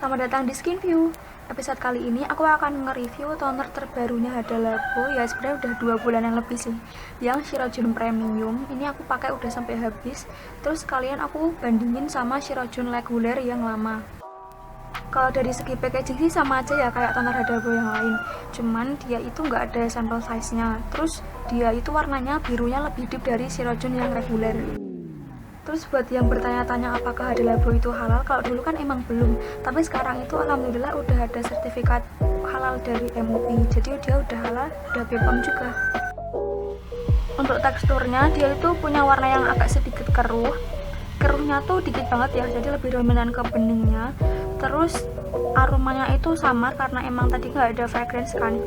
Selamat datang di Skin View. Episode kali ini aku akan nge-review toner terbarunya Hada Labo. Ya sebenarnya udah 2 bulan yang lebih sih. Yang Shirojun Premium. Ini aku pakai udah sampai habis. Terus kalian aku bandingin sama Shirojun reguler yang lama. Kalau dari segi packaging sih sama aja ya kayak toner Hada Labo yang lain. Cuman dia itu nggak ada sample size-nya. Terus dia itu warnanya birunya lebih deep dari Shirojun yang reguler. Terus buat yang bertanya-tanya apakah Hada Labo itu halal, kalau dulu kan emang belum, tapi sekarang itu alhamdulillah udah ada sertifikat halal dari MUI, jadi dia udah halal, udah BPOM juga. Untuk teksturnya dia itu punya warna yang agak sedikit keruhnya tuh dikit banget ya, jadi lebih dominan ke beningnya. Terus aromanya itu samar karena emang tadi nggak ada fragrance kan,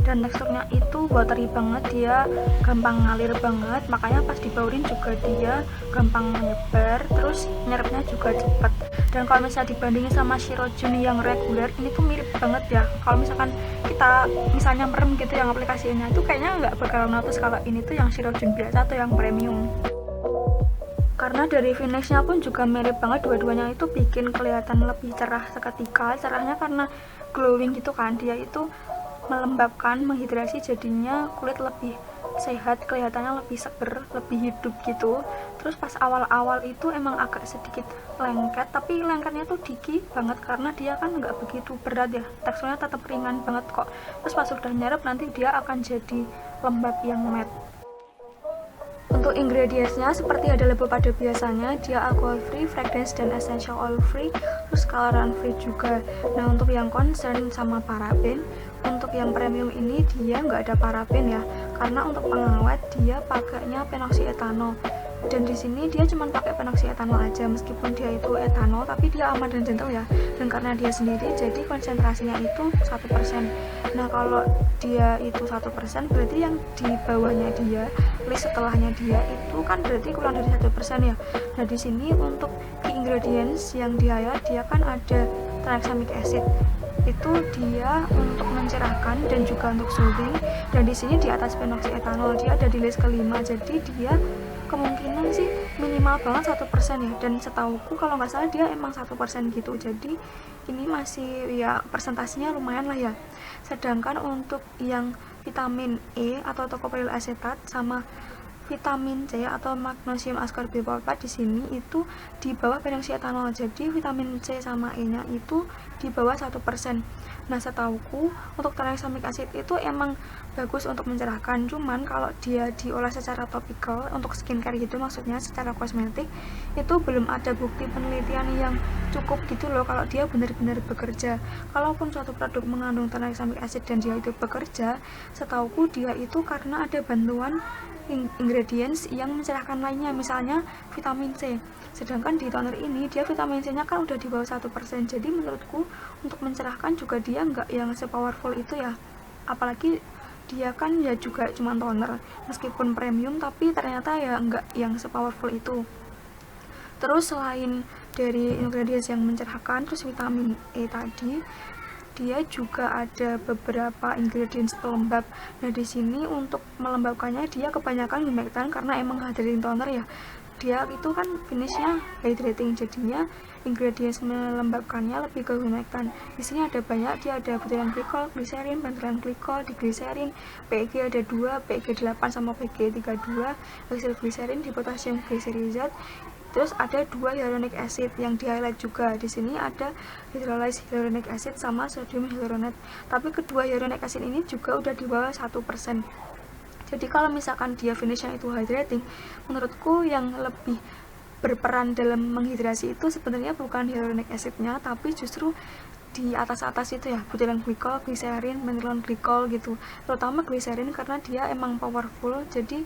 dan teksturnya itu watery banget, dia gampang ngalir banget, makanya pas dibaurin juga dia gampang menyebar, terus nyerapnya juga cepet. Dan kalau misalnya dibandingin sama Shirojun yang reguler, ini tuh mirip banget ya. Kalau misalkan kita misalnya merem gitu yang aplikasinya itu kayaknya nggak bakal notice kalau ini tuh yang Shirojun biasa atau yang premium. Karena dari finishnya pun juga mirip banget, dua-duanya itu bikin kelihatan lebih cerah seketika. Cerahnya karena glowing gitu kan, dia itu melembabkan, menghidrasi, jadinya kulit lebih sehat, kelihatannya lebih seger, lebih hidup gitu. Terus pas awal-awal itu emang agak sedikit lengket, tapi lengketnya tuh dikit banget karena dia kan nggak begitu berat ya, teksturnya tetap ringan banget kok. Terus pas udah nyerap nanti dia akan jadi lembab yang matte. Untuk ingredientsnya seperti Hada Labo pada biasanya, dia alcohol free, fragrance dan essential oil free, terus coloran free juga. Nah untuk yang concern sama paraben, untuk yang premium ini dia nggak ada paraben ya, karena untuk pengawet dia pakainya phenoxyethanol. Dan di sini dia cuma pakai phenoxyethanol aja, meskipun dia itu etanol tapi dia aman dan gentle ya. Dan karena dia sendiri jadi konsentrasinya itu 1%. Nah kalau dia itu 1%, berarti yang di bawahnya dia, list setelahnya dia itu kan berarti kurang dari 1% ya. Nah di sini untuk key ingredients yang dia kan ada tranexamic acid, itu dia untuk mencerahkan dan juga untuk soothing, dan di sini di atas phenoxyethanol dia ada di list kelima, jadi dia kemungkinan sih minimal banget 1% ya, dan setauku kalau nggak salah dia emang 1% gitu, jadi ini masih ya persentasenya lumayan lah ya. Sedangkan untuk yang vitamin E atau tocopherol asetat sama vitamin C atau magnesium ascorbic di sini itu di bawah phenoxyethanol, jadi vitamin C sama E nya itu di bawah 1%. Nah setauku untuk tranexamic acid itu emang bagus untuk mencerahkan, cuman kalau dia diolah secara topikal untuk skincare gitu, maksudnya secara kosmetik, itu belum ada bukti penelitian yang cukup gitu loh kalau dia benar-benar bekerja. Kalaupun suatu produk mengandung tranexamic acid dan dia itu bekerja, setauku dia itu karena ada bantuan ingredients yang mencerahkan lainnya, misalnya vitamin C. Sedangkan di toner ini dia vitamin C nya kan udah di bawah 1%, jadi menurutku untuk mencerahkan juga dia nggak yang sepowerful itu ya. Apalagi dia kan ya juga cuma toner, meskipun premium tapi ternyata ya nggak yang sepowerful itu. Terus selain dari ingredients yang mencerahkan, terus vitamin E tadi, dia juga ada beberapa ingredients pelembab. Nah di sini untuk melembabkannya dia kebanyakan humectant karena emang hydrating toner ya. Dia itu kan finishnya hydrating, jadinya ingredients melembabkannya lebih ke humectant. Di sini ada banyak, dia ada butiran glycol, glycerin, bantulan glycol, diglycerin, PEG ada 2, PEG 8 sama PEG 32, hasil glycerin, di potassium glycerizat. Terus ada 2 hyaluronic acid yang di highlight juga. Di sini ada hydrolyzed hyaluronic acid sama sodium hyaluronate. Tapi kedua hyaluronic acid ini juga udah di bawah 1%. Jadi kalau misalkan dia finishnya itu hydrating, menurutku yang lebih berperan dalam menghidrasi itu sebenarnya bukan hyaluronic acidnya, tapi justru di atas-atas itu ya, butiran glycol, glycerin, bantulan glycol gitu. Terutama glycerin karena dia emang powerful. Jadi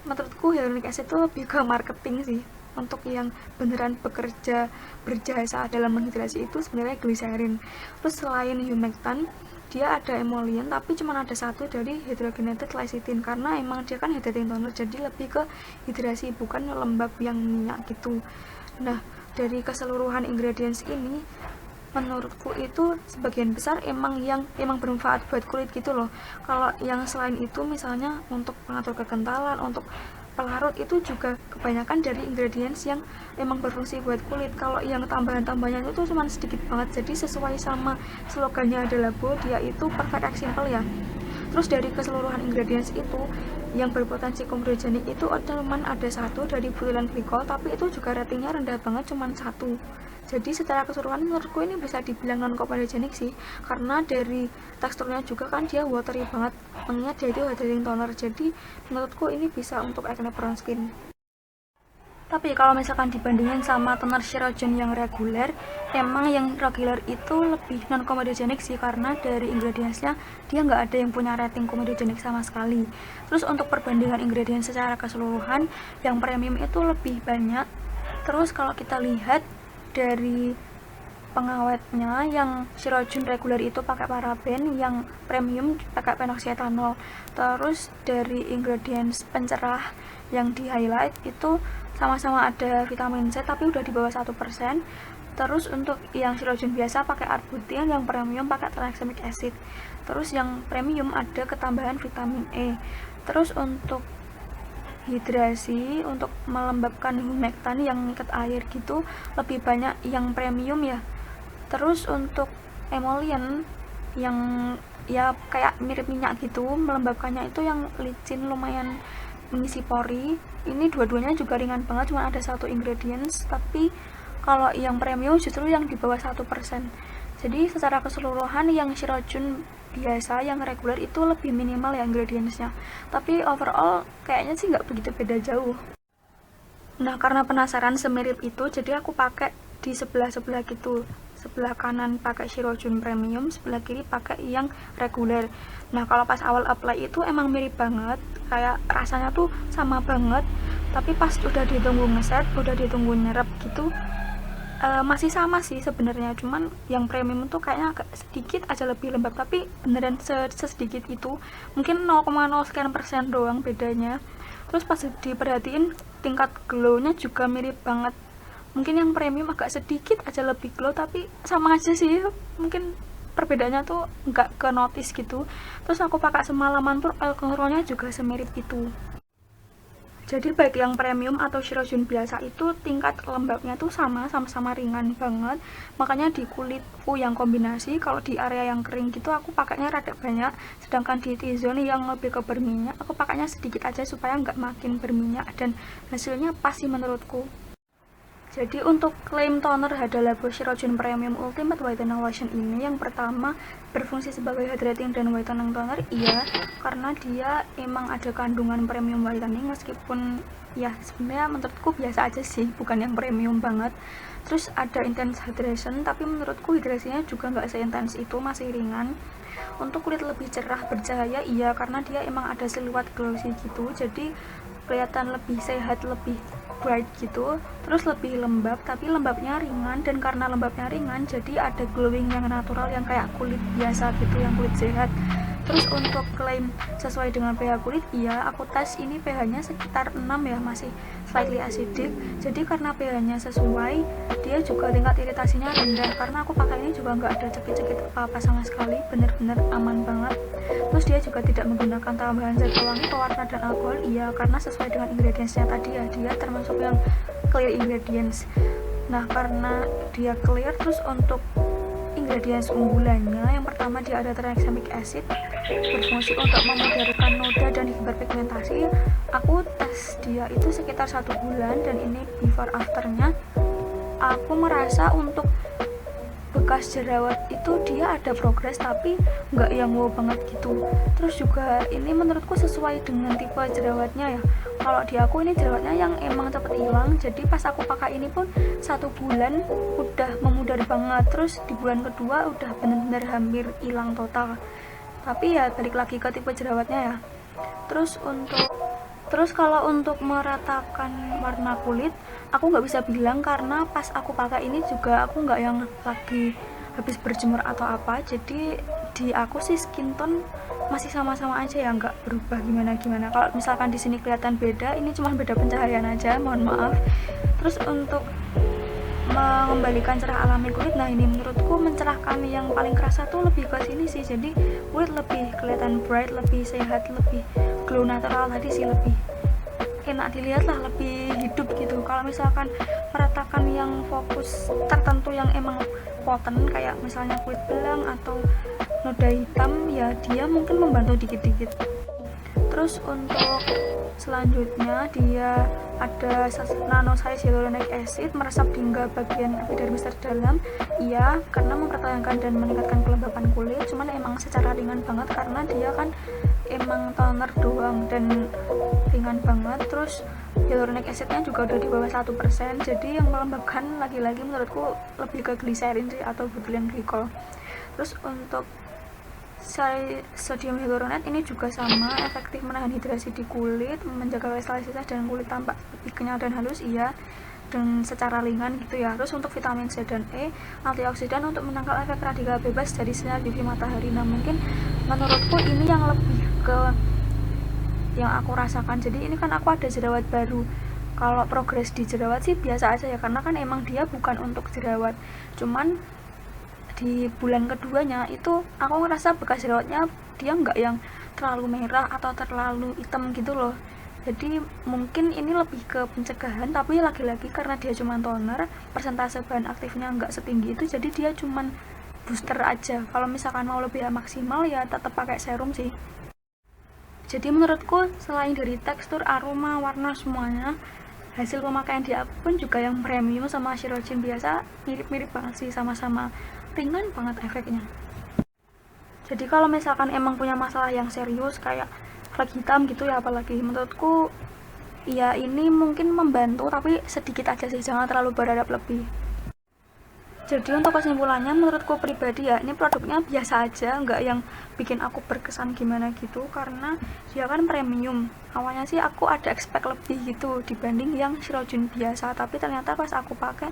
menurutku hyaluronic acid itu lebih ke marketing sih. Untuk yang beneran bekerja berjasa dalam menghidrasi itu sebenarnya glycerin. Terus selain humectant, dia ada emollient tapi cuma ada satu dari hydrogenated lecithin, karena emang dia kan hydrating toner, jadi lebih ke hidrasi bukan lembab yang minyak gitu. Nah dari keseluruhan ingredients ini menurutku itu sebagian besar emang bermanfaat buat kulit gitu loh. Kalau yang selain itu misalnya untuk pengatur kekentalan, untuk pelarut itu juga kebanyakan dari ingredients yang emang berfungsi buat kulit. Kalau yang tambahan-tambahannya itu cuma sedikit banget, jadi sesuai sama slogannya Hada Labo, dia itu perfect and simple ya. Terus dari keseluruhan ingredients itu yang berpotensi komedogenik itu cuman ada satu dari butylen glycol, tapi itu juga ratingnya rendah banget, cuman satu. Jadi secara keseluruhan menurutku ini bisa dibilang non komedogenik sih, karena dari teksturnya juga kan dia watery banget, mengingat dia itu hydrating toner. Jadi menurutku ini bisa untuk acne prone skin. Tapi kalau misalkan dibandingin sama toner Shirogene yang reguler, emang yang reguler itu lebih non komedogenik sih, karena dari ingredientsnya dia nggak ada yang punya rating komedogenik sama sekali. Terus untuk perbandingan ingredients secara keseluruhan, yang premium itu lebih banyak. Terus kalau kita lihat dari pengawetnya, yang Shirogene reguler itu pakai paraben, yang premium pakai phenoxyethanol. Terus dari ingredients pencerah yang di highlight itu sama-sama ada vitamin C tapi udah di bawah 1%. Terus untuk yang Shirogene biasa pakai arbutin, yang premium pakai tranexamic acid. Terus yang premium ada ketambahan vitamin E. Terus untuk hidrasi, untuk melembabkan humectan yang ngikat air gitu, lebih banyak yang premium ya. Terus untuk emollient yang ya kayak mirip minyak gitu, melembabkannya itu yang licin, lumayan mengisi pori. Ini dua-duanya juga ringan banget, cuma ada satu ingredients, tapi kalau yang premium justru yang di bawah 1%. Jadi secara keseluruhan yang Shirogene biasa, yang reguler itu lebih minimal ya ingredientsnya, tapi overall kayaknya sih nggak begitu beda jauh. Nah karena penasaran semirip itu, jadi aku pakai di sebelah-sebelah gitu, sebelah kanan pakai Shirogene premium, sebelah kiri pakai yang reguler. Nah kalau pas awal apply itu emang mirip banget, kayak rasanya tuh sama banget, tapi pas udah ditunggu ngeset, udah ditunggu nyerap gitu, masih sama sih sebenarnya, cuman yang premium tuh kayaknya agak sedikit aja lebih lembab, tapi beneran sesedikit itu, mungkin 0,0 sekian persen doang bedanya. Terus pas diperhatiin tingkat glow-nya juga mirip banget. Mungkin yang premium agak sedikit aja lebih glow, tapi sama aja sih, mungkin perbedaannya tuh nggak ke notice gitu. Terus aku pakai semalaman pun oil controlnya juga semirip itu. Jadi baik yang premium atau Shirogene biasa itu tingkat lembabnya tuh sama-sama ringan banget. Makanya di kulitku yang kombinasi, kalau di area yang kering gitu aku pakainya rada banyak, sedangkan di T-zone yang lebih ke berminyak aku pakainya sedikit aja supaya nggak makin berminyak, dan hasilnya pas sih menurutku. Jadi untuk klaim toner Hada Labo Shirogene Premium Ultimate Whitening Lotion ini, yang pertama berfungsi sebagai hydrating dan whitening toner, iya, karena dia emang ada kandungan premium whitening, meskipun ya sebenarnya menurutku biasa aja sih, bukan yang premium banget. Terus ada intense hydration, tapi menurutku hidrasinya juga nggak seintens itu, masih ringan. Untuk kulit lebih cerah bercahaya, iya, karena dia emang ada siluet glossy gitu, jadi kelihatan lebih sehat, lebih bright gitu. Terus lebih lembab, tapi lembabnya ringan, dan karena lembabnya ringan jadi ada glowing yang natural, yang kayak kulit biasa gitu, yang kulit sehat. Terus untuk klaim sesuai dengan pH kulit, iya, aku tes ini pH-nya sekitar 6 ya, masih slightly acidic. Jadi karena pH-nya sesuai, dia juga tingkat iritasinya rendah, karena aku pakai ini juga nggak ada cekit-cekit apa-apa sama sekali, bener-bener aman banget. Terus dia juga tidak menggunakan tambahan zat pewangi, pewarna, dan alkohol, iya, karena sesuai dengan ingredientsnya tadi ya, dia termasuk yang clear ingredients. Nah karena dia clear, terus untuk ingredients unggulannya, yang pertama dia ada tranexamic acid, berfungsi untuk memudarkan noda dan hiperpigmentasi. Aku tes dia itu sekitar 1 bulan, dan ini before afternya aku merasa untuk bekas jerawat itu dia ada progres, tapi nggak yang wow banget gitu. Terus juga ini menurutku sesuai dengan tipe jerawatnya ya. Kalau di aku ini jerawatnya yang emang cepet hilang, jadi pas aku pakai ini pun 1 bulan udah memudar banget. Terus di bulan kedua udah bener-bener hampir hilang total. Tapi ya balik lagi ke tipe jerawatnya ya. Terus kalau untuk meratakan warna kulit, aku nggak bisa bilang, karena pas aku pakai ini juga aku nggak yang lagi habis berjemur atau apa. Jadi di aku sih skin tone masih sama-sama aja ya, nggak berubah gimana-gimana. Kalau misalkan di sini kelihatan beda, ini cuma beda pencahayaan aja, mohon maaf. Terus untuk mengembalikan cerah alami kulit, nah ini menurutku mencerahkan yang paling kerasa tuh lebih ke sini sih. Jadi kulit lebih kelihatan bright, lebih sehat, lebih glow natural tadi sih, lebih enak dilihat lah, lebih hidup gitu. Kalau misalkan meratakan yang fokus tertentu yang emang poten kayak misalnya kulit belang atau noda hitam, ya dia mungkin membantu dikit-dikit. Terus untuk selanjutnya dia ada nano size hyaluronic acid meresap hingga bagian epidermis terdalam. Iya, karena mempertahankan dan meningkatkan kelembapan kulit, cuman emang secara ringan banget karena dia kan emang toner doang dan ringan banget. Terus hyaluronic acidnya juga udah di bawah 1%, jadi yang melembabkan lagi-lagi menurutku lebih ke gliserin sih atau butylene glycol. Terus untuk sodium hyaluronate ini juga sama, efektif menahan hidrasi di kulit, menjaga elastisitas dan kulit tampak lebih kenyal dan halus, iya, dan secara ringan gitu ya. Terus untuk vitamin C dan E, antioksidan untuk menangkal efek radikal bebas dari sinar UV matahari. Nah mungkin menurutku ini yang lebih ke yang aku rasakan. Jadi ini kan aku ada jerawat baru, kalau progres di jerawat sih biasa aja ya, karena kan emang dia bukan untuk jerawat, cuman di bulan keduanya itu aku ngerasa bekas jerawatnya dia nggak yang terlalu merah atau terlalu hitam gitu loh. Jadi mungkin ini lebih ke pencegahan, tapi lagi-lagi karena dia cuma toner, persentase bahan aktifnya nggak setinggi itu, jadi dia cuma booster aja. Kalau misalkan mau lebih maksimal ya tetap pakai serum sih. Jadi menurutku selain dari tekstur, aroma, warna, semuanya, hasil pemakaian di aku pun juga yang premium sama Shirojin biasa mirip-mirip banget sih, sama-sama ringan banget efeknya. Jadi kalau misalkan emang punya masalah yang serius kayak flek hitam gitu ya, apalagi menurutku ya ini mungkin membantu, tapi sedikit aja sih, jangan terlalu berharap lebih. Jadi untuk kesimpulannya menurutku pribadi ya, ini produknya biasa aja, nggak yang bikin aku berkesan gimana gitu, karena dia kan premium. Awalnya sih aku ada expect lebih gitu dibanding yang Shirojin biasa, tapi ternyata pas aku pakai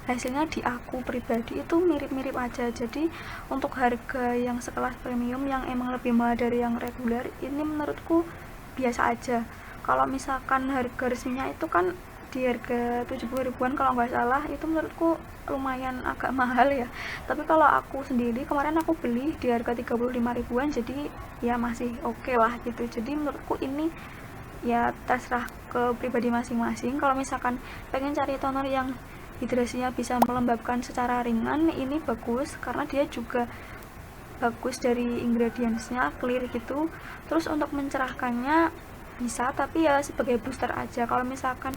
hasilnya di aku pribadi itu mirip-mirip aja. Jadi untuk harga yang sekelas premium yang emang lebih mahal dari yang reguler, ini menurutku biasa aja. Kalau misalkan harga resminya itu kan di harga 70 ribuan kalau nggak salah, itu menurutku lumayan agak mahal ya. Tapi kalau aku sendiri kemarin aku beli di harga 35 ribuan, jadi ya masih oke lah gitu. Jadi menurutku ini ya terserah ke pribadi masing-masing. Kalau misalkan pengen cari toner yang hidrasinya bisa melembabkan secara ringan, ini bagus karena dia juga bagus dari ingredientsnya, clear gitu. Terus untuk mencerahkannya bisa, tapi ya sebagai booster aja. Kalau misalkan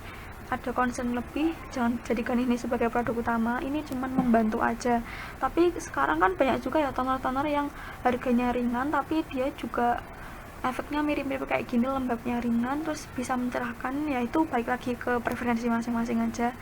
ada concern lebih, jangan jadikan ini sebagai produk utama, ini cuman membantu aja. Tapi sekarang kan banyak juga ya toner-toner yang harganya ringan tapi dia juga efeknya mirip-mirip kayak gini, lembabnya ringan terus bisa mencerahkan. Ya itu balik lagi ke preferensi masing-masing aja.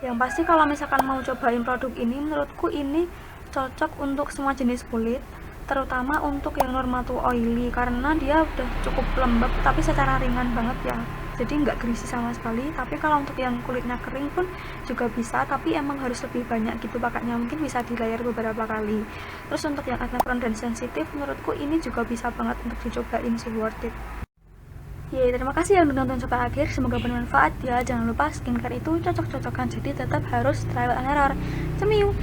Yang pasti kalau misalkan mau cobain produk ini, menurutku ini cocok untuk semua jenis kulit, terutama untuk yang normal to oily, karena dia udah cukup lembab tapi secara ringan banget ya, jadi nggak greasy sama sekali. Tapi kalau untuk yang kulitnya kering pun juga bisa, tapi emang harus lebih banyak gitu pakainya, mungkin bisa di layer beberapa kali. Terus untuk yang acne prone dan sensitif, menurutku ini juga bisa banget untuk dicobain sih, worth it. Terima kasih yang udah nonton sampai akhir, semoga bermanfaat ya. Jangan lupa skincare itu cocok-cocokan, jadi tetap harus trial and error. Cemiu!